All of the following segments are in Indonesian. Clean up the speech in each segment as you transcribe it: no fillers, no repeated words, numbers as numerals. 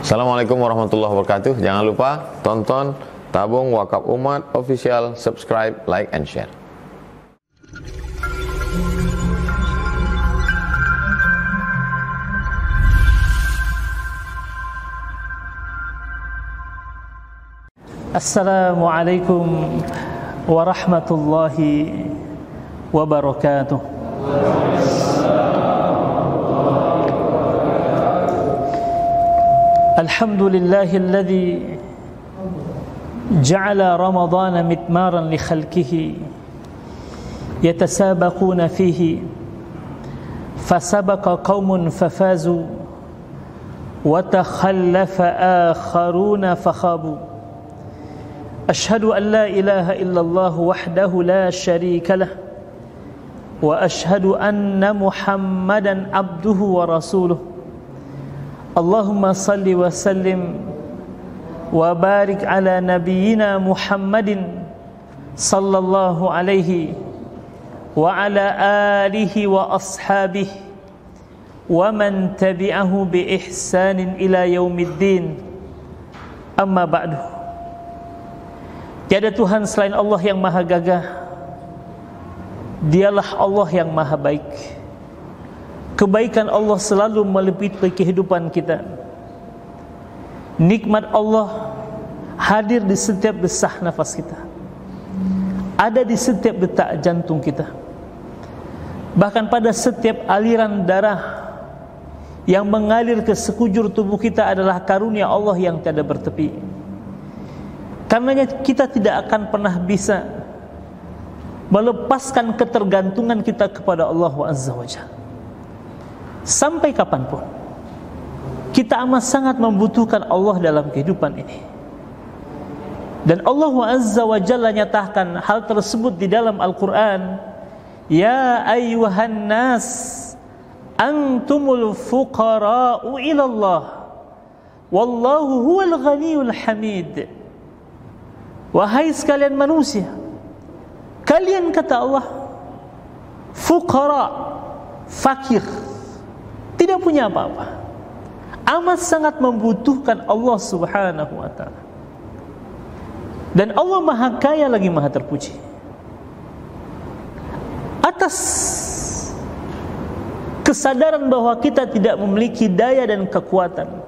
Assalamualaikum warahmatullahi wabarakatuh. Jangan lupa tonton Tabung Wakaf Umat Official, subscribe, like, and share. Assalamualaikum warahmatullahi wabarakatuh. Alhamdulillahilladzi ja'ala Ramadhana mitmaran li khalqihi yatasabaquna fihi fasabaqa qaumun fafazu wa takhallafa akharuna fakhabu. Ashhadu an la ilaha illallah wahdahu la sharika lah wa ashhadu anna Muhammadan abduhu wa rasuluh. Allahumma salli wa sallim wa barik ala nabiyyina Muhammadin sallallahu alaihi wa ala alihi wa ashabihi wa man tabi'ahu bi ihsanin ila yaumiddin. Amma ba'du. Tiada Tuhan selain Allah yang maha gagah. Dialah Allah yang maha baik. Kebaikan Allah selalu meliputi kehidupan kita. Nikmat Allah hadir di setiap desah nafas kita, ada di setiap detak jantung kita. Bahkan pada setiap aliran darah yang mengalir ke sekujur tubuh kita adalah karunia Allah yang tiada bertepi. Karenanya kita tidak akan pernah bisa melepaskan ketergantungan kita kepada Allah Azza wa Jalla. Sampai kapanpun kita amat sangat membutuhkan Allah dalam kehidupan ini. Dan Allah Azza wa Jalla nyatakan hal tersebut di dalam Al-Quran. Ya ayyuhan nas antumul fuqara'u ilallah wallahu huwal ghaniyul hamid. Wahai sekalian manusia, kalian, kata Allah, fuqara, fakir, tidak punya apa-apa, amat sangat membutuhkan Allah Subhanahu wa ta'ala. Dan Allah maha kaya lagi maha terpuji. Atas kesadaran bahwa kita tidak memiliki daya dan kekuatan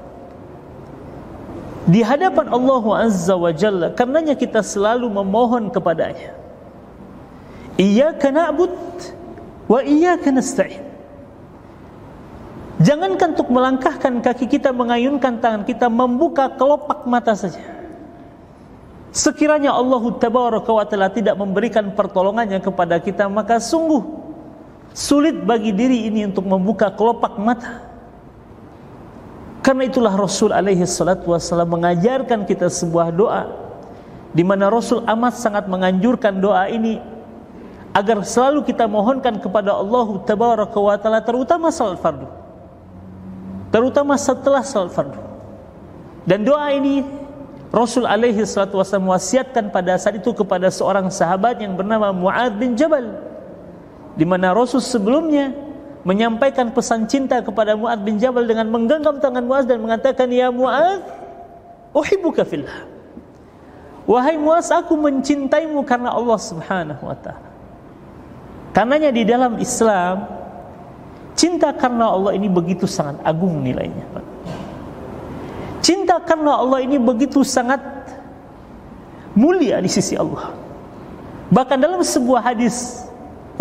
di hadapan Allah Azza wa Jalla, karenanya kita selalu memohon kepadanya. Iyyaka na'bud wa iyyaka nasta'in. Jangankan untuk melangkahkan kaki kita, mengayunkan tangan kita, membuka kelopak mata saja, sekiranya Allah Tabaraka wa Ta'ala tidak memberikan pertolongannya kepada kita, maka sungguh sulit bagi diri ini untuk membuka kelopak mata. Karena itulah Rasul alaihi salatu wassalam mengajarkan kita sebuah doa, di mana Rasul amat sangat menganjurkan doa ini agar selalu kita mohonkan kepada Allah Tabaraka wa Ta'ala, terutama salat fardu, terutama setelah salat fardu. Dan doa ini Rasul alaihi salatu wassalam wasiatkan pada saat itu kepada seorang sahabat yang bernama Mu'adz bin Jabal, di mana Rasul sebelumnya menyampaikan pesan cinta kepada Mu'adz bin Jabal dengan menggenggam tangan Mu'adz dan mengatakan, ya Mu'adz, uhibbuka fillah. Wahai Mu'adz, aku mencintaimu karena Allah Subhanahu wa ta'ala. Karenanya di dalam Islam, cinta karena Allah ini begitu sangat agung nilainya. Cinta karena Allah ini begitu sangat mulia di sisi Allah. Bahkan dalam sebuah hadis,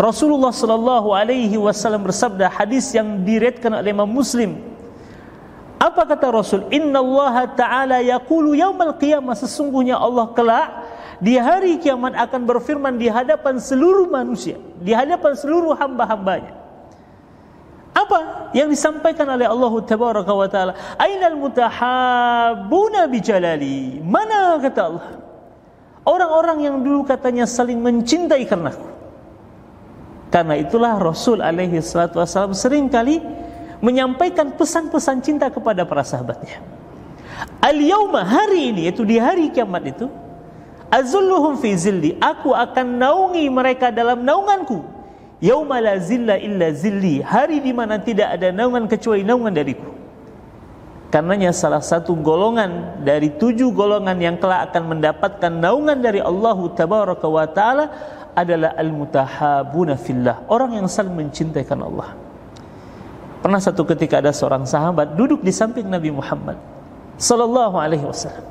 Rasulullah sallallahu alaihi wasallam bersabda, hadis yang diriwayatkan oleh Imam Muslim. Apa kata Rasul? Innallaha ta'ala yaqulu yaumal qiyamah, sesungguhnya Allah kelak di hari kiamat akan berfirman di hadapan seluruh manusia, di hadapan seluruh hamba-hambanya. Apa yang disampaikan oleh Allah Tabaraka wa Ta'ala? Ainal mutahabbuna bijalali. Mana, kata Allah, orang-orang yang dulu katanya saling mencintai karenaku. Karena itulah Rasul alaihi salatu wassalam seringkali menyampaikan pesan-pesan cinta kepada para sahabatnya. Al-yauma, hari ini, yaitu di hari kiamat itu, azulluhum fi zilli, aku akan naungi mereka dalam naunganku. Yauma la zilla illa zilli, hari di mana tidak ada naungan kecuali naungan dariku. Karenanya salah satu golongan dari 7 golongan yang kelak akan mendapatkan naungan dari Allah Tabaraka wa Ta'ala adalah al-mutahabuna fillah, orang yang saling mencintai karena Allah. Pernah satu ketika ada seorang sahabat duduk di samping Nabi Muhammad sallallahu alaihi wasallam.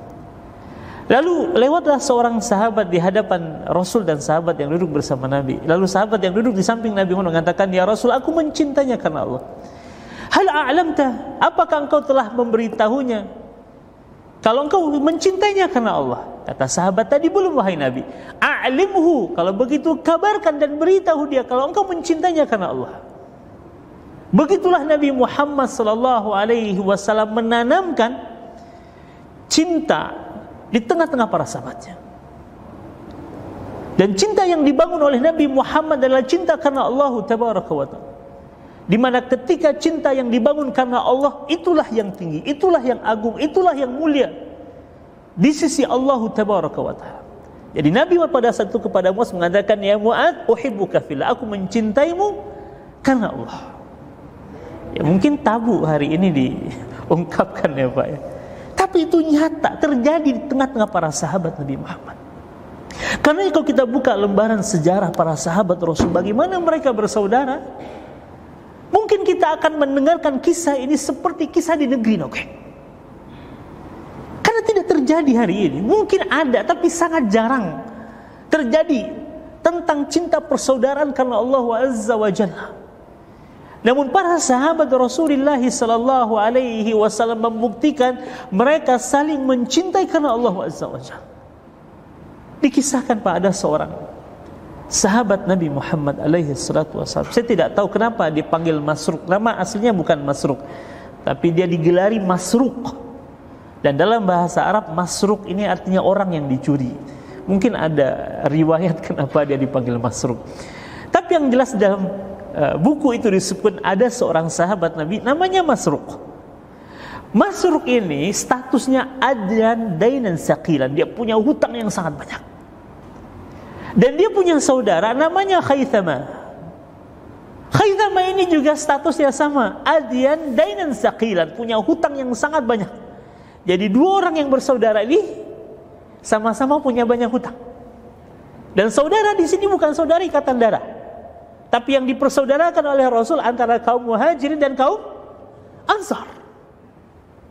Lalu lewatlah seorang sahabat di hadapan Rasul dan sahabat yang duduk bersama Nabi. Lalu sahabat yang duduk di samping Nabi Muhammad mengatakan, "Ya Rasul, aku mencintainya karena Allah." "Hal a'lamta? Apakah engkau telah memberitahunya kalau engkau mencintainya karena Allah?" Kata sahabat tadi, "Belum wahai Nabi." "A'limhu, kalau begitu kabarkan dan beritahu dia kalau engkau mencintainya karena Allah." Begitulah Nabi Muhammad sallallahu alaihi wasallam menanamkan cinta di tengah-tengah para sahabatnya. Dan cinta yang dibangun oleh Nabi Muhammad adalah cinta karena Allah Tabaraka wa Ta'ala. Di mana ketika cinta yang dibangun karena Allah, itulah yang tinggi, itulah yang agung, itulah yang mulia di sisi Allah Tabaraka wa Ta'ala. Jadi Nabi pada saat itu kepada Muaz mengatakan, "Ya Muaz, uhibbuka fillah, aku mencintaimu karena Allah." Ya mungkin tabu hari ini diungkapkan ya Pak ya. Tapi itu nyata terjadi di tengah-tengah para sahabat Nabi Muhammad. Karena kalau kita buka lembaran sejarah para sahabat Rasul, bagaimana mereka bersaudara, mungkin kita akan mendengarkan kisah ini seperti kisah di negeri Nokeng. Karena tidak terjadi hari ini. Mungkin ada, tapi sangat jarang terjadi tentang cinta persaudaraan karena Allah Azza wa Jalla. Namun para sahabat Rasulullah sallallahu alaihi wasallam membuktikan mereka saling mencintai karena Allah Azza wa Jalla. Dikisahkan Pak, ada seorang sahabat Nabi Muhammad alaihi salatu wasallam. Saya tidak tahu kenapa dipanggil Masruq. Nama aslinya bukan Masruq, tapi dia digelari Masruq. Dan dalam bahasa Arab Masruq ini artinya orang yang dicuri. Mungkin ada riwayat kenapa dia dipanggil Masruq. Tapi yang jelas dalam buku itu disebut ada seorang sahabat Nabi namanya Masruq. Masruq ini statusnya adlan dainan saqilan, dia punya hutang yang sangat banyak. Dan dia punya saudara namanya Khaythama. Khaythama ini juga statusnya sama, adlan dainan saqilan, punya hutang yang sangat banyak. Jadi 2 orang yang bersaudara ini sama-sama punya banyak hutang. Dan saudara di sini bukan saudara ikatan darah, tapi yang dipersaudarakan oleh Rasul antara kaum Muhajirin dan kaum Ansar.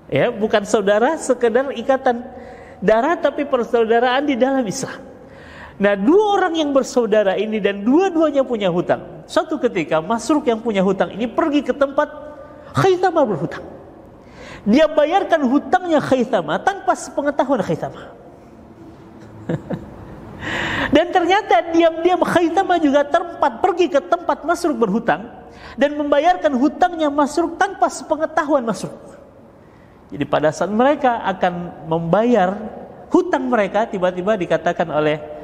Ya, bukan saudara sekedar ikatan darah, tapi persaudaraan di dalam Islam. Nah, 2 orang yang bersaudara ini dan dua-duanya punya hutang. Suatu ketika Masruq yang punya hutang ini pergi ke tempat Khaythama berhutang. Dia bayarkan hutangnya Khaythama tanpa sepengetahuan Khaythama. Dan ternyata diam-diam Khaythama juga pergi ke tempat Masruq berhutang dan membayarkan hutangnya Masruq tanpa sepengetahuan Masruq. Jadi pada saat mereka akan membayar hutang mereka, tiba-tiba dikatakan oleh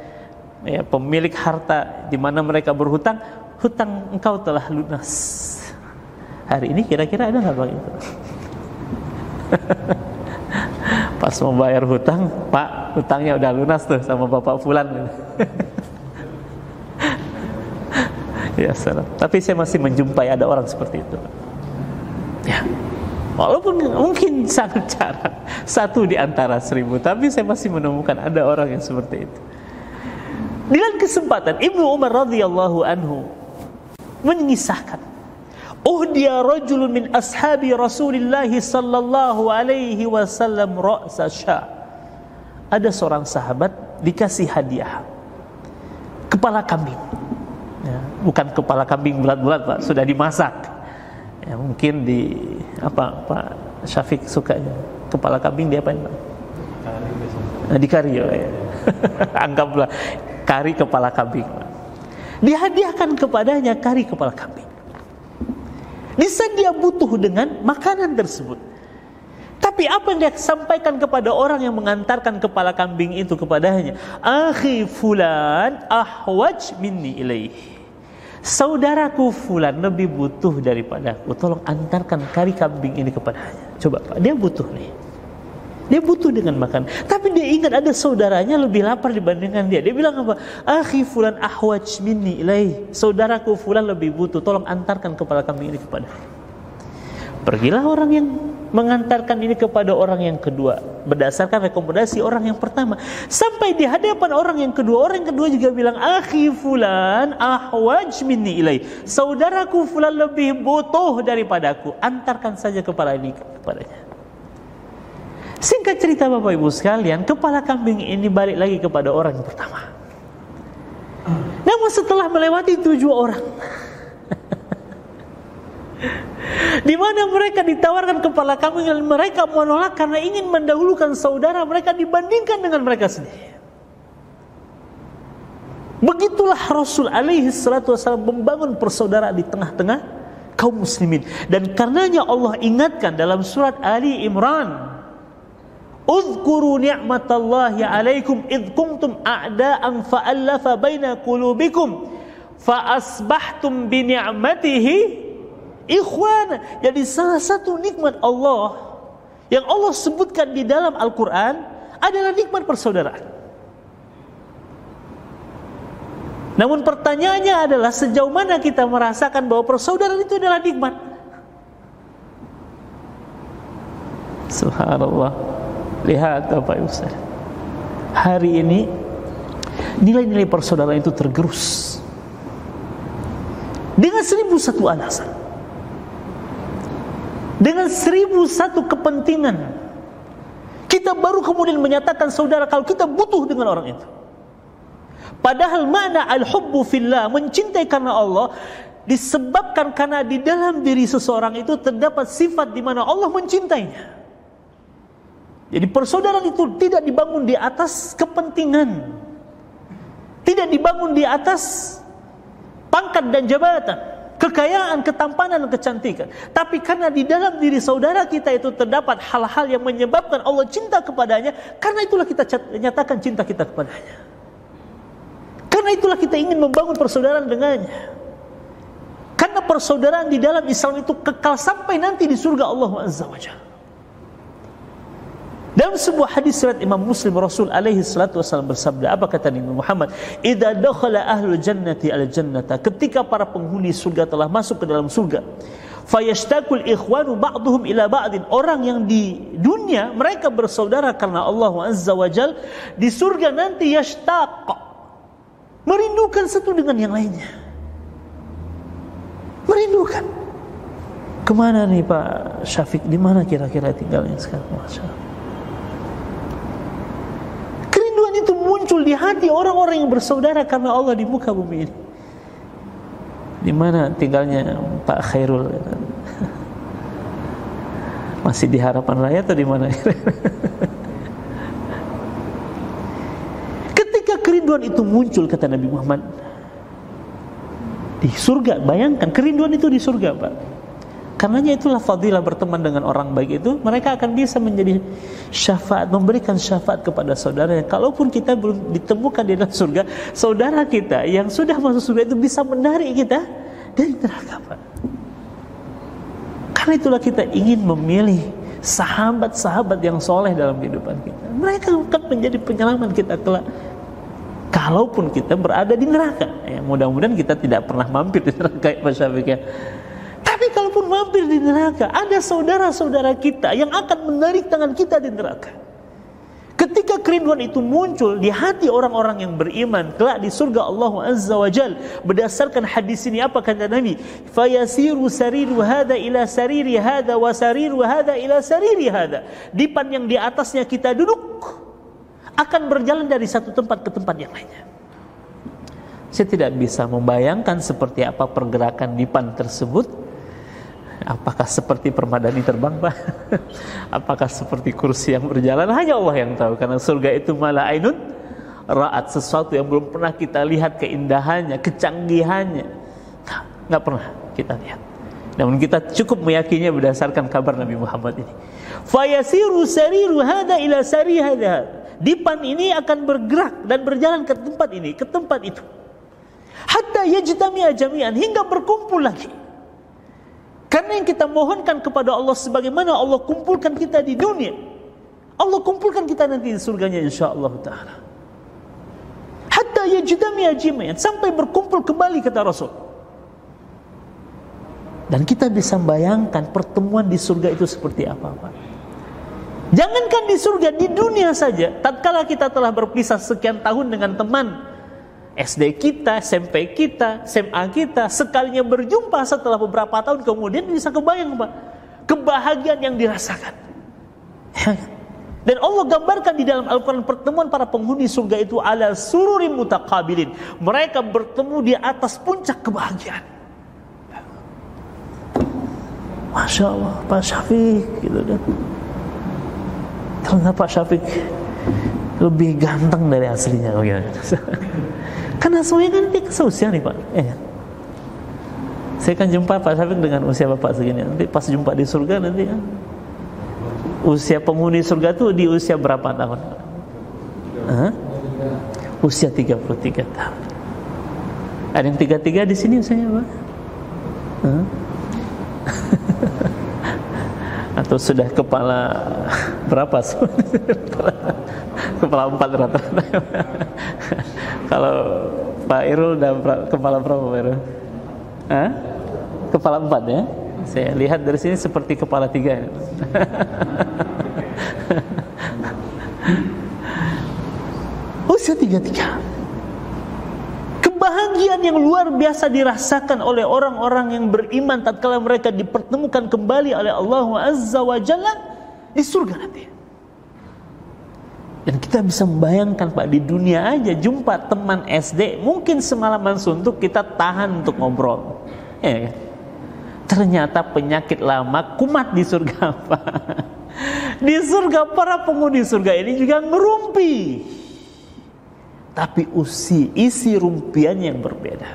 pemilik harta di mana mereka berhutang, "Hutang engkau telah lunas." Hari ini kira-kira ada nggak Bang itu? Pas mau bayar hutang, "Pak, hutangnya udah lunas tuh sama Bapak Fulan." Ya salam. Tapi saya masih menjumpai ada orang seperti itu. Ya, walaupun mungkin sangat jarang, 1 di antara 1000, tapi saya masih menemukan ada orang yang seperti itu. Di lain kesempatan Ibnu Umar radhiyallahu anhu mengisahkan, "Uhdiya rajulun min ashabi Rasulillah sallallahu alaihi wasallam ra'sa sya." Ada seorang sahabat dikasih hadiah kepala kambing. Ya, bukan kepala kambing bulat-bulat Pak, sudah dimasak. Ya, mungkin di Pak Syafiq sukanya kepala kambing diapain Pak? Kari. Di kari ya. Anggaplah kari kepala kambing. Dihadiahkan kepadanya kari kepala kambing. Di saat dia butuh dengan makanan tersebut. Tapi apa yang dia sampaikan kepada orang yang mengantarkan kepala kambing itu kepadanya? "Akhi fulan ahwaj minni ilaih." Saudaraku fulan lebih butuh daripadaku, tolong antarkan kari kambing ini kepadanya. Coba Pak, dia butuh nih. Dia butuh dengan makan. Tapi dia ingat ada saudaranya lebih lapar dibandingkan dia. Dia bilang apa? "Akhi fulan ahwaj minni ilaih." Saudaraku fulan lebih butuh, tolong antarkan kepala kambing ini kepadanya. Pergilah orang yang mengantarkan ini kepada orang yang kedua berdasarkan rekomendasi orang yang pertama. Sampai di hadapan orang yang kedua juga bilang, akhi fulan ahwaj minni ilai, saudaraku fulan lebih butuh daripadaku, antarkan saja kepadanya. Singkat cerita Bapak Ibu sekalian, kepala kambing ini balik lagi kepada orang yang pertama. Namun setelah melewati 7 orang di mana mereka ditawarkan kepala kambing dan mereka menolak karena ingin mendahulukan saudara mereka dibandingkan dengan mereka sendiri. Begitulah Rasul alaihi salatu wasallam membangun persaudaraan di tengah-tengah kaum muslimin. Dan karenanya Allah ingatkan dalam surat Ali Imran, Uzkuru ni'matallahi alaikum idh kuntum a'da'an fa'allafa baina qulubikum fa asbahtum bi ni'matihi ikhwana. Jadi salah satu nikmat Allah yang Allah sebutkan di dalam Al-Quran adalah nikmat persaudaraan. Namun pertanyaannya adalah sejauh mana kita merasakan bahwa persaudaraan itu adalah nikmat? Subhanallah. Lihat Bapak Ibu sekalian, hari ini nilai-nilai persaudaraan itu tergerus dengan 1001 alasan, dengan 1001 kepentingan. Kita baru kemudian menyatakan saudara kalau kita butuh dengan orang itu. Padahal makna al-hubbu fillah, mencintai karena Allah, disebabkan karena di dalam diri seseorang itu terdapat sifat di mana Allah mencintainya. Jadi persaudaraan itu tidak dibangun di atas kepentingan, tidak dibangun di atas pangkat dan jabatan, kekayaan, ketampanan dan kecantikan, tapi karena di dalam diri saudara kita itu terdapat hal-hal yang menyebabkan Allah cinta kepadanya. Karena itulah kita nyatakan cinta kita kepadanya. Karena itulah kita ingin membangun persaudaraan dengannya. Karena persaudaraan di dalam Islam itu kekal sampai nanti di surga Allah Azza wa Jalla. Dalam sebuah hadis riwayat Imam Muslim, Rasul alaihi salatu wasallam bersabda, apa kata Nabi Muhammad? Idza dakhala ahlul jannati al-jannata, ketika para penghuni surga telah masuk ke dalam surga, fayashtaqul ikhwanu ba'dhum ila ba'din, orang yang di dunia mereka bersaudara karena Allah Azza wa Jalla, di surga nanti yashtaq, merindukan satu dengan yang lainnya. Merindukan. Kemana nih Pak Syafiq? Di mana kira-kira tinggalnya sekarang? Masya Allah. Itu muncul di hati orang-orang yang bersaudara karena Allah di muka bumi ini. Di mana tinggalnya Pak Khairul? Masih di Harapan Raya atau di mana? Ketika kerinduan itu muncul, kata Nabi Muhammad, di surga, bayangkan kerinduan itu di surga Pak. Karenanya itulah fadilah berteman dengan orang baik itu, mereka akan bisa menjadi syafaat, memberikan syafaat kepada saudaranya. Kalaupun kita belum ditemukan di dalam surga, saudara kita yang sudah masuk surga itu bisa menarik kita dari neraka Pak. Karena itulah kita ingin memilih sahabat-sahabat yang soleh dalam kehidupan kita. Mereka akan menjadi penyelamat kita kelak. Kalaupun kita berada di neraka, ya, mudah-mudahan kita tidak pernah mampir di neraka Pak Syafiq ya. Tapi kalaupun mampir di neraka, ada saudara-saudara kita yang akan menarik tangan kita di neraka. Ketika kerinduan itu muncul di hati orang-orang yang beriman kelak di surga Allah Azza wa Jal, berdasarkan hadis ini apa kata Nabi? Fayasiru sariru hada ila sariri hada wa sariru hada ila sariri hada. Dipan yang di atasnya kita duduk akan berjalan dari satu tempat ke tempat yang lainnya. Saya tidak bisa membayangkan seperti apa pergerakan dipan tersebut. Apakah seperti permadani terbang Pak? Apakah seperti kursi yang berjalan? Hanya Allah yang tahu. Karena surga itu malah ainun ra'at, sesuatu yang belum pernah kita lihat keindahannya, kecanggihannya. Nggak pernah kita lihat. Namun kita cukup meyakininya berdasarkan kabar Nabi Muhammad ini. Fayasiru sariru hada ila sari hada. Dipan ini akan bergerak dan berjalan ke tempat ini, ke tempat itu. Hatta yajtami'a jami'an, hingga berkumpul lagi. Karena yang kita mohonkan kepada Allah sebagaimana Allah kumpulkan kita di dunia, Allah kumpulkan kita nanti di surganya insyaallah ta'ala. Hatta yajtami'a jami'an, sampai berkumpul kembali kata Rasul. Dan kita bisa bayangkan pertemuan di surga itu seperti apa, Pak. Jangankan di surga, di dunia saja, tatkala kita telah berpisah sekian tahun dengan teman SD kita, SMP kita, SMA kita, sekalinya berjumpa setelah beberapa tahun kemudian, bisa kebayang, Pak, kebahagiaan yang dirasakan. Dan Allah gambarkan di dalam Al-Quran pertemuan para penghuni surga itu ala sururim mutaqabilin. Mereka bertemu di atas puncak kebahagiaan. Masya Allah, Pak Syafiq gitu kan. Karena Pak Syafiq lebih ganteng dari aslinya, karena semuanya kan dia seusia nih, Pak. Saya kan jumpa Pak Syafiq dengan usia Bapak segini. Nanti pas jumpa di surga nanti kan, usia penghuni surga tuh di usia berapa tahun? Usia 33 tahun. Ada yang 33 di sini usianya, Pak? Atau sudah kepala berapa? Kepala 4 rata-rata. Kalau Pak Irul udah kepala berapa, Pak Irul? Kepala 4 ya? Saya lihat dari sini seperti kepala 3 ya. Usia 33. Kebahagiaan yang luar biasa dirasakan oleh orang-orang yang beriman tatkala mereka dipertemukan kembali oleh Allah Azza wa Jalla di surga nanti. Dan kita bisa membayangkan, Pak, di dunia aja jumpa teman SD mungkin semalaman suntuk kita tahan untuk ngobrol. Ya kan? Ternyata penyakit lama kumat di surga, Pak. Di surga para penghuni surga ini juga ngerumpi. Tapi isi rumpian yang berbeda.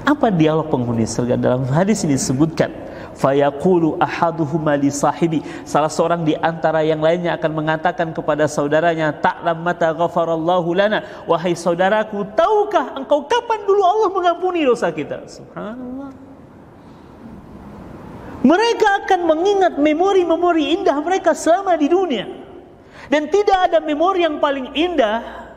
Apa dialog penghuni surga? Dalam hadis ini disebutkan, fayaqulu ahaduhuma li sahibi, salah seorang di antara yang lainnya akan mengatakan kepada saudaranya, ta'lam mata ghafarallahu lana, wahai saudaraku, tahukah engkau kapan dulu Allah mengampuni dosa kita? Subhanallah. Mereka akan mengingat memori-memori indah mereka selama di dunia. Dan tidak ada memori yang paling indah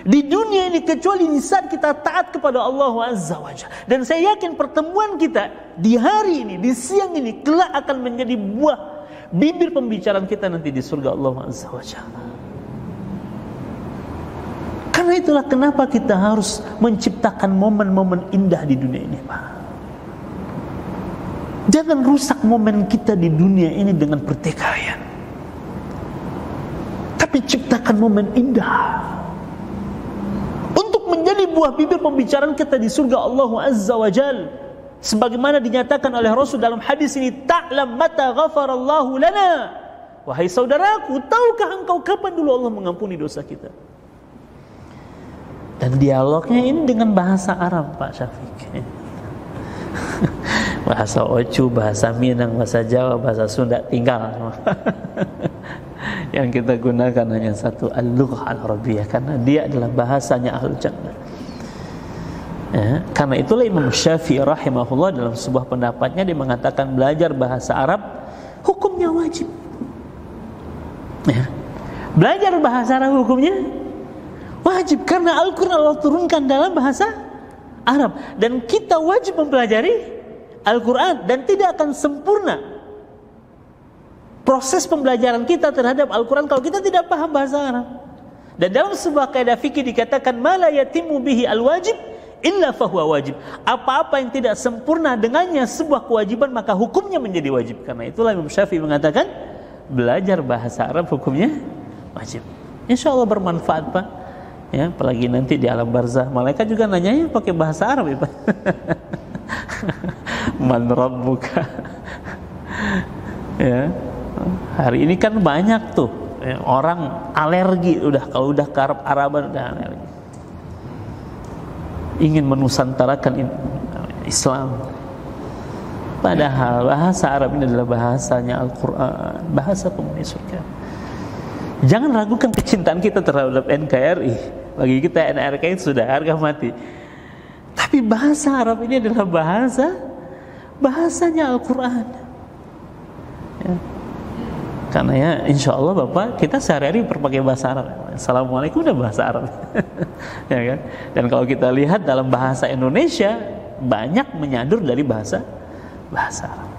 di dunia ini kecuali di saat kita taat kepada Allah Azza wa Jalla. Dan saya yakin pertemuan kita di hari ini, di siang ini, kelak akan menjadi buah bibir pembicaraan kita nanti di surga Allah Azza wa Jalla. Karena itulah kenapa kita harus menciptakan momen-momen indah di dunia ini, Pak. Jangan rusak momen kita di dunia ini dengan pertikaian, tapi ciptakan momen indah untuk menjadi buah bibir pembicaraan kita di surga Allah Azza wa Jal. Sebagaimana dinyatakan oleh Rasul dalam hadis ini, ta'lam mata ghafarallahu lana, wahai saudaraku, tahukah engkau kapan dulu Allah mengampuni dosa kita? Dan dialognya ini dengan bahasa Arab, Pak Syafiq. Bahasa Ocu, bahasa Minang, bahasa Jawa, bahasa Sunda tinggal. Yang kita gunakan hanya satu, al-lughah al-arabiyah, karena dia adalah bahasanya ahlul jannah. Ya, karena itulah Imam Syafi'i rahimahullah dalam sebuah pendapatnya dia mengatakan belajar bahasa Arab hukumnya wajib. Ya, belajar bahasa Arab hukumnya wajib karena Al-Quran Allah turunkan dalam bahasa Arab, dan kita wajib mempelajari Al-Quran, dan tidak akan sempurna proses pembelajaran kita terhadap Al-Quran kalau kita tidak paham bahasa Arab. Dan dalam sebuah kaidah fikih dikatakan ma la yatimu bihi al-wajib illa fahuwa wajib. Apa-apa yang tidak sempurna dengannya sebuah kewajiban maka hukumnya menjadi wajib. Karena itulah Imam Syafi'i mengatakan belajar bahasa Arab hukumnya wajib. Insyaallah bermanfaat, Pak. Ya, apalagi nanti di alam barzah malaikat juga nanyanya pakai bahasa Arab ya, Pak. Man rabbuka. Ya. Hari ini kan banyak tuh ya, orang alergi kalau udah ke Arab-Araban udah alergi. Ingin menusantarakan Islam. Padahal bahasa Arab ini adalah bahasanya Al-Quran, bahasa penghuni surga. Jangan ragukan kecintaan kita terhadap NKRI. Bagi kita NKRI sudah harga mati. Tapi bahasa Arab ini adalah bahasanya Al-Quran. Ya. Karena ya insya Allah Bapak kita sehari-hari berpakai bahasa Arab. Assalamualaikum udah bahasa Arab. Ya kan? Dan kalau kita lihat dalam bahasa Indonesia banyak menyadur dari bahasa Arab.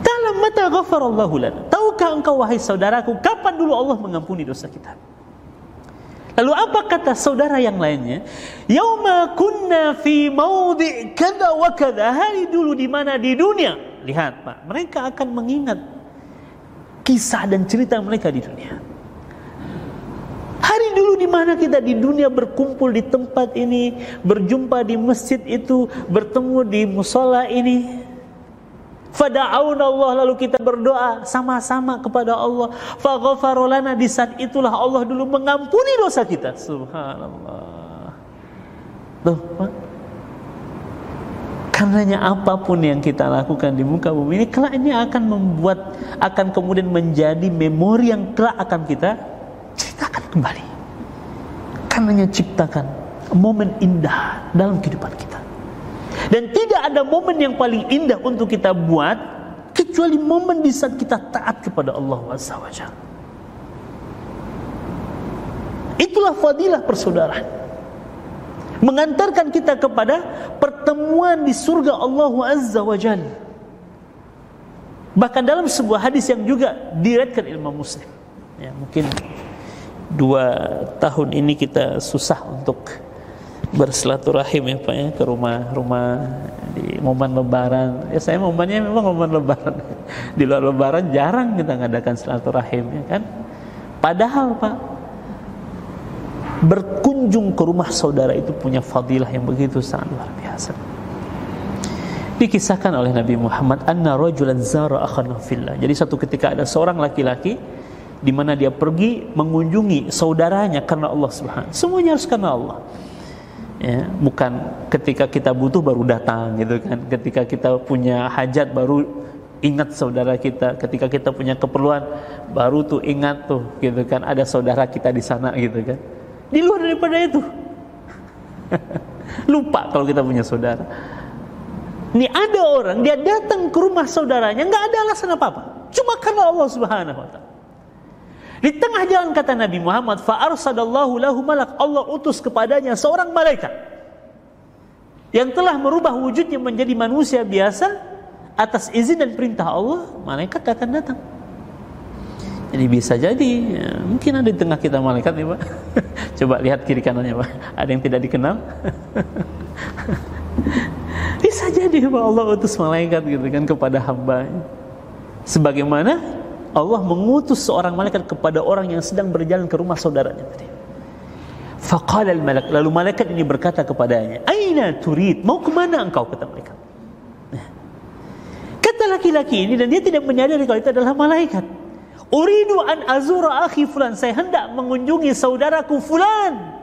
Ta'lam mata ghafarallahu lana. Tahukah engkau wahai saudaraku kapan dulu Allah mengampuni dosa kita? Lalu apa kata saudara yang lainnya? Yauma kunna fi maudhi' kada wa kada. Hari dulu di mana di dunia. Lihat Pak, mereka akan mengingat kisah dan cerita mereka di dunia. Hari dulu di mana kita di dunia berkumpul di tempat ini, berjumpa di masjid itu, bertemu di musola ini. Fada'auna Allah, lalu kita berdoa sama-sama kepada Allah. Faghafara lana, di saat itulah Allah dulu mengampuni dosa kita. Subhanallah. Tuh, Pak. Karenanya apapun yang kita lakukan di muka bumi ini kelak ini akan kemudian menjadi memori yang kelak akan kita ceritakan kembali. Karenanya ciptakan momen indah dalam kehidupan kita. Dan tidak ada momen yang paling indah untuk kita buat kecuali momen di saat kita taat kepada Allah Azza wa Jalla. Itulah fadilah persaudaraan, mengantarkan kita kepada pertemuan di surga Allah Azza wa Jalla. Bahkan dalam sebuah hadis yang juga diriwayatkan Imam Muslim, ya, mungkin 2 tahun ini kita susah untuk bersilaturahim ya Pak ya, ke rumah-rumah di momen lebaran. Ya saya momennya memang momen lebaran. Di luar lebaran jarang kita ngadakan silaturahim ya kan. Padahal Pak, berkunjung ke rumah saudara itu punya fadilah yang begitu sangat luar biasa. Dikisahkan oleh Nabi Muhammad, anna rajulan zara akhana fillah. Jadi satu ketika ada seorang laki-laki di mana dia pergi mengunjungi saudaranya karena Allah Subhanahu. Semuanya harus karena Allah. Ya, bukan ketika kita butuh baru datang gitu kan. Ketika kita punya hajat baru ingat saudara kita. Ketika kita punya keperluan baru tuh ingat tuh gitu kan, ada saudara kita di sana gitu kan. Di luar daripada itu lupa kalau kita punya saudara. Nih ada orang dia datang ke rumah saudaranya nggak ada alasan apa-apa, cuma karena Allah Subhanahu wa ta'ala. Di tengah jalan kata Nabi Muhammad, fa arsadallahu lahu malak, Allah utus kepadanya seorang malaikat yang telah merubah wujudnya menjadi manusia biasa atas izin dan perintah Allah. Malaikat akan datang. Jadi bisa jadi ya, mungkin ada di tengah kita malaikat nih Pak. Coba lihat kiri kanannya Pak, ada yang tidak dikenal. Bisa jadi Pak, Allah utus malaikat gitu kan kepada hamba. Sebagaimana Allah mengutus seorang malaikat kepada orang yang sedang berjalan ke rumah saudaranya tadi. Faqala al-malak, lalu malaikat ini berkata kepadanya, "Aina turid? Mau ke mana engkau?" kata malaikat. Kata laki-laki ini, dan dia tidak menyadari kalau itu adalah malaikat. "Uridu an azura akhi fulan, saya hendak mengunjungi saudaraku fulan."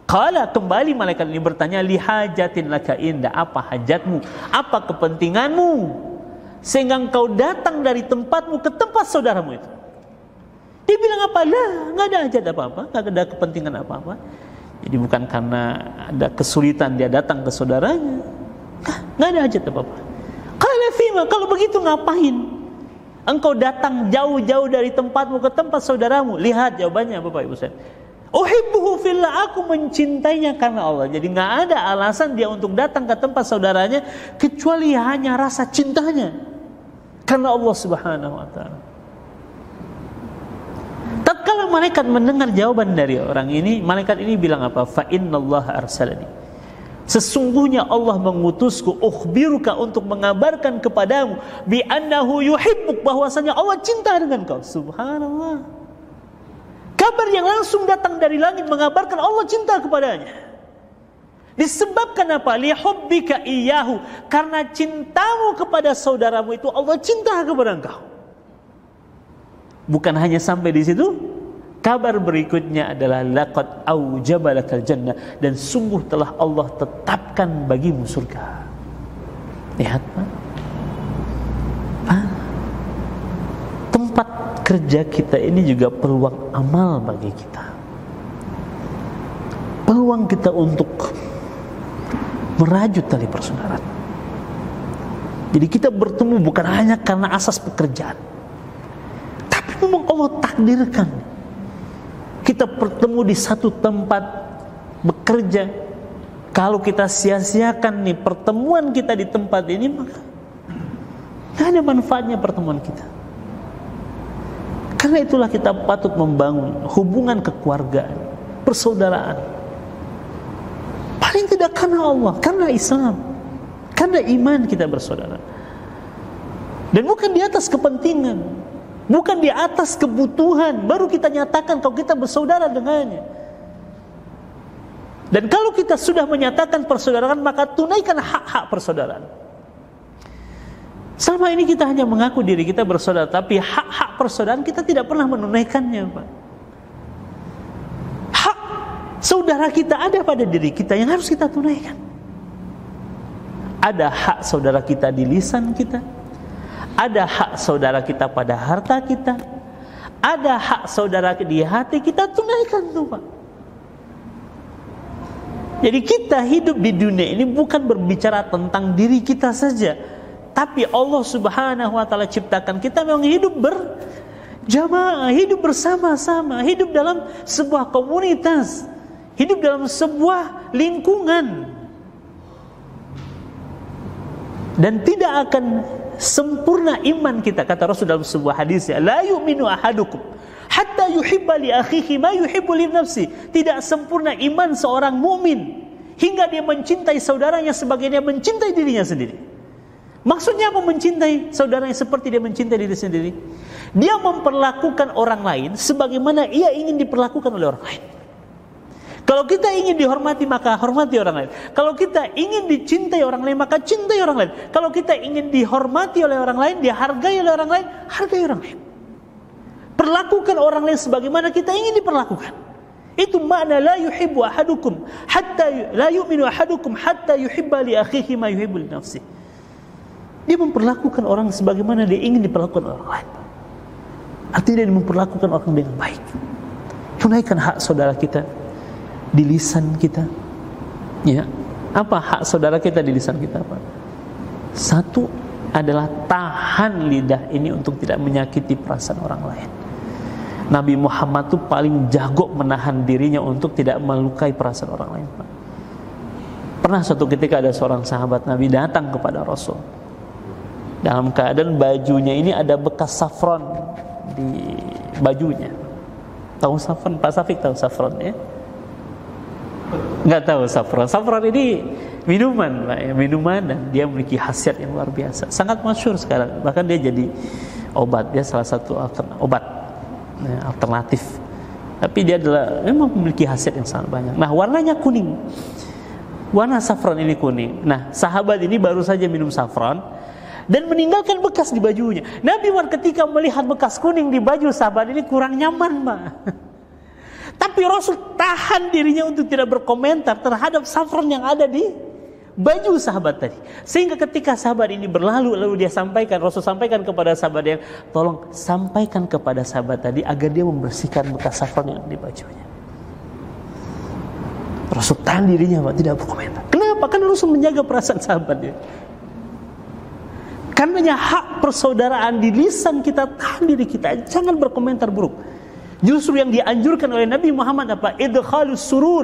Qala, kembali malaikat ini bertanya, "Li hajatin laka inda, apa hajatmu? Apa kepentinganmu sehingga engkau datang dari tempatmu ke tempat saudaramu itu?" Dia bilang apa? Lah, nggak ada hajat apa-apa, nggak ada kepentingan apa-apa. Jadi bukan karena ada kesulitan dia datang ke saudaranya, nggak ada hajat apa-apa. Qala fima, kalau begitu ngapain engkau datang jauh-jauh dari tempatmu ke tempat saudaramu? Lihat jawabannya Bapak Ibu saya. Uhibbuhu fillah, aku mencintainya karena Allah. Jadi nggak ada alasan dia untuk datang ke tempat saudaranya kecuali hanya rasa cintanya karena Allah Subhanahu wa ta'ala. Tatkala malaikat mendengar jawaban dari orang ini, malaikat ini bilang apa? Fa innallaha arsalani, sesungguhnya Allah mengutusku, ukhbiruka, untuk mengabarkan kepadamu, bi annahu yuhibbuk, bahwasanya Allah cinta dengan kau. Subhanallah. Kabar yang langsung datang dari langit mengabarkan Allah cinta kepadanya. Disebabkan apa? Lihubbika iyyahu, karena cintamu kepada saudaramu itu Allah cinta kepada engkau. Bukan hanya sampai di situ, kabar berikutnya adalah laqad aujaba lakal jannah, dan sungguh telah Allah tetapkan bagimu surga. Lihat Pak, tempat kerja kita ini juga peluang amal bagi kita, peluang kita untuk merajut tali persaudaraan. Jadi kita bertemu bukan hanya karena asas pekerjaan, tapi memang Allah takdirkan kita bertemu di satu tempat bekerja Kalau kita sia-siakan nih pertemuan kita di tempat ini, maka tidak ada manfaatnya pertemuan kita. Karena itulah kita patut membangun hubungan kekeluargaan, persaudaraan. Paling tidak karena Allah, karena Islam, karena iman kita bersaudara. Dan bukan di atas kepentingan, bukan di atas kebutuhan, baru kita nyatakan kalau kita bersaudara dengannya. Dan kalau kita sudah menyatakan persaudaraan, maka tunaikan hak-hak persaudaraan. Selama ini kita hanya mengaku diri kita bersaudara, tapi hak-hak persaudaraan kita tidak pernah menunaikannya, Pak. Hak saudara kita ada pada diri kita yang harus kita tunaikan. Ada hak saudara kita di lisan kita, ada hak saudara kita pada harta kita, ada hak saudara di hati kita, tunaikan tuh, Pak. Jadi kita hidup di dunia ini bukan berbicara tentang diri kita saja, tapi Allah Subhanahu wa taala ciptakan kita memang hidup berjamaah, hidup bersama-sama, hidup dalam sebuah komunitas, hidup dalam sebuah lingkungan. Dan tidak akan sempurna iman kita, kata Rasul dalam sebuah hadis, la yu'minu ahadukum hatta yuhibba li akhihi ma yuhibbu li nafsi. Tidak sempurna iman seorang mukmin hingga dia mencintai saudaranya sebagai dia mencintai dirinya sendiri. Maksudnya apa mencintai saudaranya seperti dia mencintai diri sendiri? Dia memperlakukan orang lain sebagaimana ia ingin diperlakukan oleh orang lain. Kalau kita ingin dihormati, maka hormati orang lain. Kalau kita ingin dicintai orang lain, maka cintai orang lain. Kalau kita ingin dihormati oleh orang lain, dihargai oleh orang lain, hargai orang lain. Perlakukan orang lain sebagaimana kita ingin diperlakukan. Itu makna la yuhibbu ahadukum hatta la yu'minu ahadukum hatta yuhibba li akhihi ma yuhibbu li nafsihi. Dia memperlakukan orang sebagaimana dia ingin diperlakukan orang lain. Artinya dia memperlakukan orang dengan baik. Tunaikan hak saudara kita di lisan kita. Ya, apa hak saudara kita di lisan kita, Pak? Satu adalah tahan lidah ini untuk tidak menyakiti perasaan orang lain. Nabi Muhammad itu paling jago menahan dirinya untuk tidak melukai perasaan orang lain, Pak. Pernah suatu ketika ada seorang sahabat Nabi datang kepada Rasul dalam keadaan bajunya ini ada bekas safron di bajunya. Tahu safron? Pak Safik tahu safron ya? Enggak tahu safron. Safron ini minuman, Pak, ya, minuman, dan dia memiliki khasiat yang luar biasa. Sangat masyhur sekarang. Bahkan dia jadi obat, dia salah satu obat alternatif. Tapi dia adalah memang memiliki khasiat yang sangat banyak. Nah, warnanya kuning. Warna safron ini kuning. Nah, sahabat ini baru saja minum safron dan meninggalkan bekas di bajunya. Nabi ketika melihat bekas kuning di baju sahabat ini kurang nyaman, Pak. Tapi Rasul tahan dirinya untuk tidak berkomentar terhadap safron yang ada di baju sahabat tadi. Sehingga ketika sahabat ini berlalu, lalu dia sampaikan, Rasul sampaikan kepada sahabat yang, tolong sampaikan kepada sahabat tadi agar dia membersihkan bekas safron yang ada di bajunya. Rasul tahan dirinya, Pak, tidak berkomentar. Kenapa? Karena Rasul menjaga perasaan sahabatnya. Karenanya hak persaudaraan di lisan kita, tahan diri kita, jangan berkomentar buruk. Justru yang dianjurkan oleh Nabi Muhammad apa? Idkhalus surur,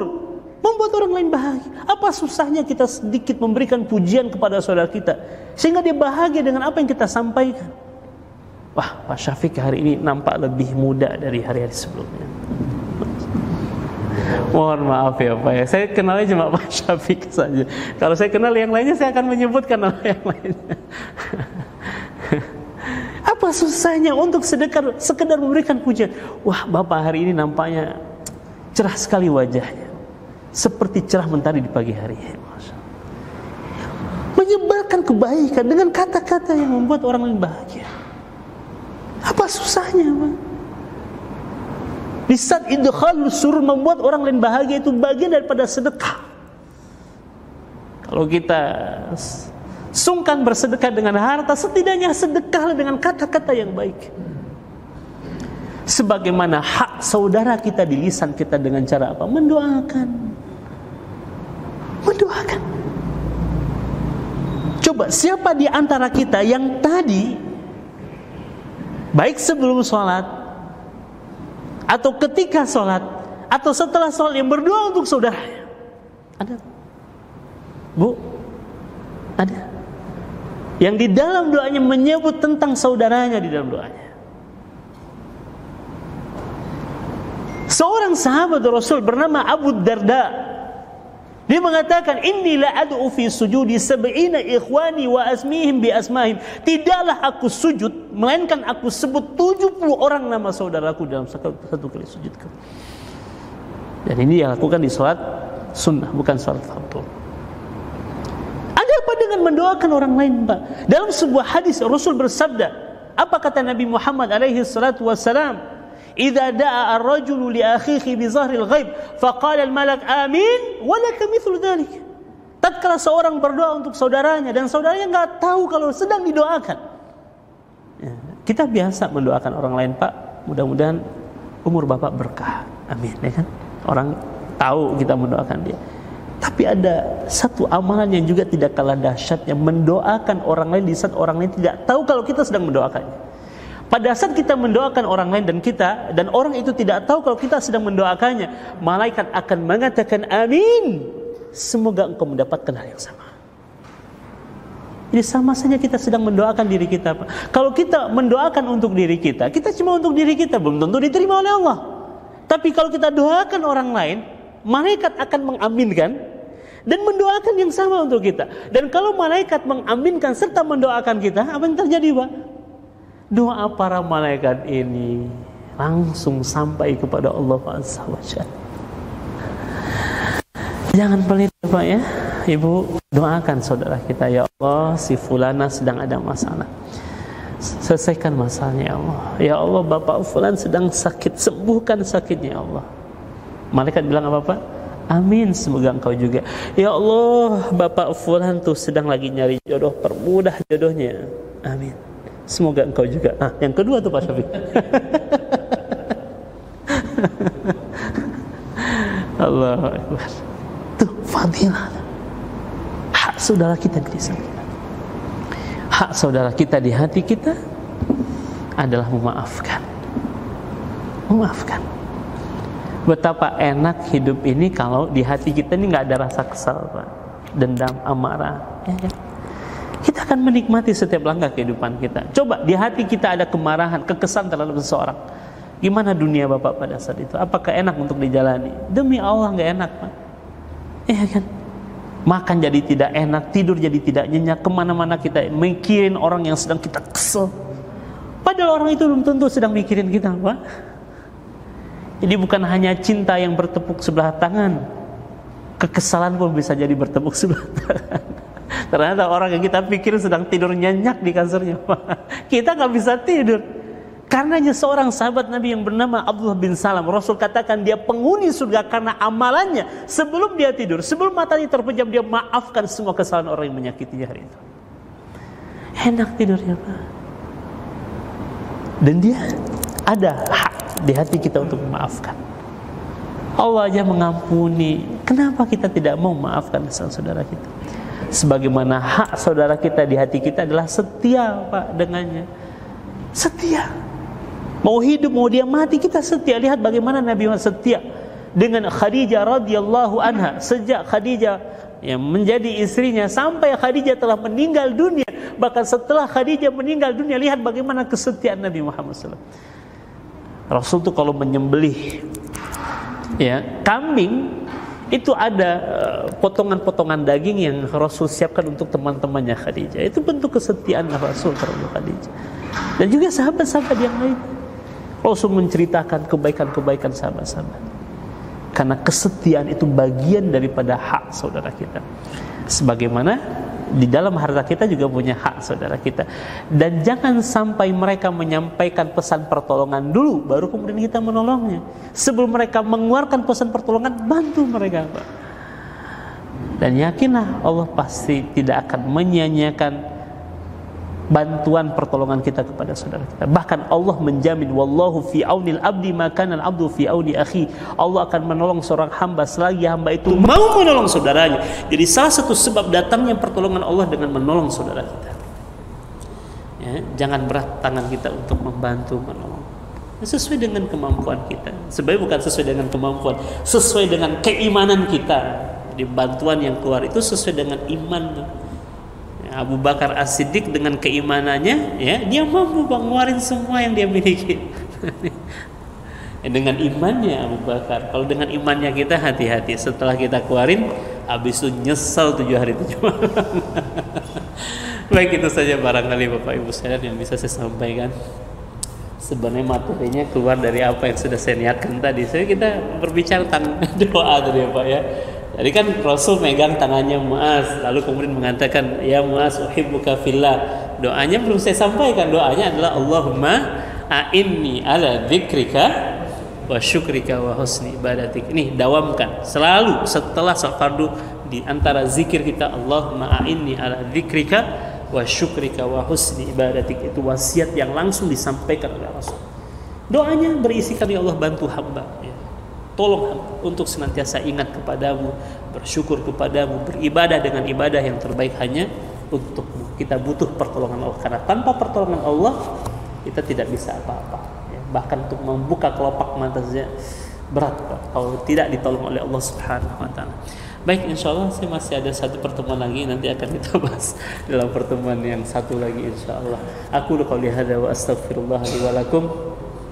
membuat orang lain bahagia. Apa susahnya kita sedikit memberikan pujian kepada saudara kita sehingga dia bahagia dengan apa yang kita sampaikan? Wah, Pak Syafiq hari ini nampak lebih muda dari hari-hari sebelumnya. Mohon maaf ya Pak ya, saya kenalnya cuma Pak Syafiq saja. Kalau saya kenal yang lainnya, saya akan menyebutkan nama yang lainnya. Apa susahnya untuk sekedar memberikan pujian? Wah, Bapak hari ini nampaknya cerah sekali wajahnya, seperti cerah mentari di pagi hari. Menyebarkan kebaikan dengan kata-kata yang membuat orang lain bahagia. Apa susahnya, Pak? Di saat idkhalus surur, membuat orang lain bahagia, itu bagian daripada sedekah. Kalau kita sungkan bersedekah dengan harta, setidaknya sedekah dengan kata-kata yang baik. Sebagaimana hak saudara kita di lisan kita dengan cara apa? Mendoakan. Coba, siapa di antara kita yang tadi baik sebelum sholat atau ketika sholat atau setelah sholat yang berdoa untuk saudaranya? Ada? Bu, ada yang di dalam doanya menyebut tentang saudaranya di dalam doanya. Seorang sahabat Rasul bernama Abu Darda, dia mengatakan, inni la ad'u fi sujudi sab'ina ikhwani wa asmihim bi asmahim. Tidaklah aku sujud melainkan aku sebut 70 orang nama saudaraku dalam satu kali sujudku. Dan ini yang lakukan di salat sunnah, bukan salat fardu. Ada apa dengan mendoakan orang lain, Pak? Dalam sebuah hadis Rasul bersabda, apa kata Nabi Muhammad alaihi salatu wassalam? Idza da'a ar-rajulu li akhihi bi zahril ghaib faqala al-malak amin wa laka mithlu dzalik. Tatkala seorang berdoa untuk saudaranya dan saudaranya enggak tahu kalau sedang didoakan. Ya, kita biasa mendoakan orang lain, Pak. Mudah-mudahan umur Bapak berkah. Amin, ya kan? Orang tahu kita mendoakan dia. Tapi ada satu amalan yang juga tidak kalah dahsyatnya, mendoakan orang lain di saat orang lain tidak tahu kalau kita sedang mendoakannya. Pada saat kita mendoakan orang lain dan orang itu tidak tahu kalau kita sedang mendoakannya, malaikat akan mengatakan amin, semoga engkau mendapatkan hal yang sama. Jadi sama saja kita sedang mendoakan diri kita, Pak. Kalau kita mendoakan untuk diri kita cuma untuk diri kita, belum tentu diterima oleh Allah. Tapi kalau kita doakan orang lain, malaikat akan mengaminkan dan mendoakan yang sama untuk kita. Dan kalau malaikat mengaminkan serta mendoakan kita, apa yang terjadi, Pak? Doa para malaikat ini langsung sampai kepada Allah Azza wa Jalla. Jangan pelit, Pak, ya. Ibu, doakan saudara kita, ya Allah, si fulana sedang ada masalah. Selesaikan masalahnya, ya Allah. Ya Allah, Bapak fulan sedang sakit, sembuhkan sakitnya, ya Allah. Malaikat bilang apa, Pak? Amin, semoga engkau juga. Ya Allah, Bapak fulan tuh sedang lagi nyari jodoh, permudah jodohnya. Amin. Semoga engkau juga. Nah, yang kedua tuh Pak Syafiq. Allahu Akbar. Tuh fadilah. Hak saudara kita di lisan kita. Hak saudara kita di hati kita adalah memaafkan. Memaafkan. Betapa enak hidup ini kalau di hati kita ini nggak ada rasa kesal, Pak. Dendam, amarah. Ya. Kita akan menikmati setiap langkah kehidupan kita. Coba di hati kita ada kemarahan, kekesan terhadap seseorang. Gimana dunia Bapak pada saat itu? Apakah enak untuk dijalani? Demi Allah nggak enak, Pak. Iya kan? Makan jadi tidak enak, tidur jadi tidak nyenyak, kemana-mana kita mikirin orang yang sedang kita kesel. Padahal orang itu belum tentu sedang mikirin kita, Pak. Jadi bukan hanya cinta yang bertepuk sebelah tangan, kekesalan pun bisa jadi bertepuk sebelah tangan. Ternyata orang yang kita pikir sedang tidur nyenyak di kasurnya, kita nggak bisa tidur. Karenanya seorang sahabat Nabi yang bernama Abdullah bin Salam, Rasul katakan dia penghuni surga karena amalannya. Sebelum dia tidur, sebelum matanya terpejam, dia maafkan semua kesalahan orang yang menyakitinya hari itu. Enak tidurnya, Pak. Dan dia ada hak di hati kita untuk memaafkan. Allah aja mengampuni. Kenapa kita tidak mau memaafkan saudara kita? Sebagaimana hak saudara kita di hati kita adalah setia, Pak, dengannya. Setia. Mau hidup, mau dia mati, kita setia. Lihat bagaimana Nabi Muhammad setia dengan Khadijah radhiyallahu anha. Sejak Khadijah yang menjadi istrinya sampai Khadijah telah meninggal dunia. Bahkan setelah Khadijah meninggal dunia, lihat bagaimana kesetiaan Nabi Muhammad SAW. Rasul tuh kalau menyembelih kambing, itu ada potongan-potongan daging yang Rasul siapkan untuk teman-temannya Khadijah. Itu bentuk kesetiaan Rasul terhadap Khadijah. Dan juga sahabat-sahabat yang lain. Rasul menceritakan kebaikan-kebaikan sahabat-sahabat. Karena kesetiaan itu bagian daripada hak saudara kita. Sebagaimana di dalam harta kita juga punya hak saudara kita. Dan jangan sampai mereka menyampaikan pesan pertolongan dulu, baru kemudian kita menolongnya. Sebelum mereka mengeluarkan pesan pertolongan, bantu mereka, Pak. Dan yakinlah Allah pasti tidak akan menyia-nyiakan bantuan pertolongan kita kepada saudara kita. Bahkan Allah menjamin, wallahu fi aunil abdi ma kana al abdu fi auni akhi. Allah akan menolong seorang hamba selagi hamba itu mau menolong saudaranya. Jadi salah satu sebab datangnya pertolongan Allah dengan menolong saudara kita. Ya, jangan berat tangan kita untuk membantu menolong. Sesuai dengan kemampuan kita. Sebenarnya bukan sesuai dengan kemampuan, sesuai dengan keimanan kita. Jadi bantuan yang keluar itu sesuai dengan iman. Abu Bakar As-Siddiq dengan keimanannya, ya, dia mampu ngeluarin semua yang dia miliki. Dengan imannya Abu Bakar. Kalau dengan imannya kita, hati-hati. Setelah kita keluarin, habis itu nyesal 7 hari 7 malam. Baik, itu saja barangkali Bapak Ibu sekalian yang bisa saya sampaikan. Sebenarnya materinya keluar dari apa yang sudah saya niatkan tadi. Kita berbicara tentang doa tadi ya Pak ya. Jadi kan Rasul megang tangannya Muaz, lalu kemudian mengatakan, ya Muaz, uhibbuka fillah. Doanya belum saya sampaikan. Doanya adalah Allahumma a'inni ala dzikrika wa syukrika wa husni ibadatik. Ini dawamkan selalu setelah salat fardu, di antara zikir kita Allahumma a'inni ala dzikrika wa syukrika wa husni ibadatik. Itu wasiat yang langsung disampaikan oleh Rasul. Doanya berisikan, ya Allah bantu hamba, ya. Tolong hamba untuk senantiasa ingat kepadamu, bersyukur kepadamu, beribadah dengan ibadah yang terbaik hanya untukmu. Kita butuh pertolongan Allah, karena tanpa pertolongan Allah kita tidak bisa apa-apa, ya. Bahkan untuk membuka kelopak mata saja berat Pak, kalau tidak ditolong oleh Allah Subhanahu wa Ta'ala. Baik, insya Allah saya masih ada satu pertemuan lagi, nanti akan kita bahas dalam pertemuan yang satu lagi insya Allah. Aku qouli hadza wa astaghfirullah li wa lakum.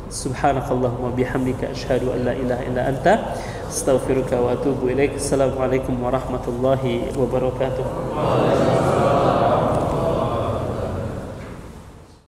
Subhanakallahumma bihamdika asyhadu an la ilaha illa anta astaghfiruka wa atubu ilaik. Assalamualaikum warahmatullahi wabarakatuh.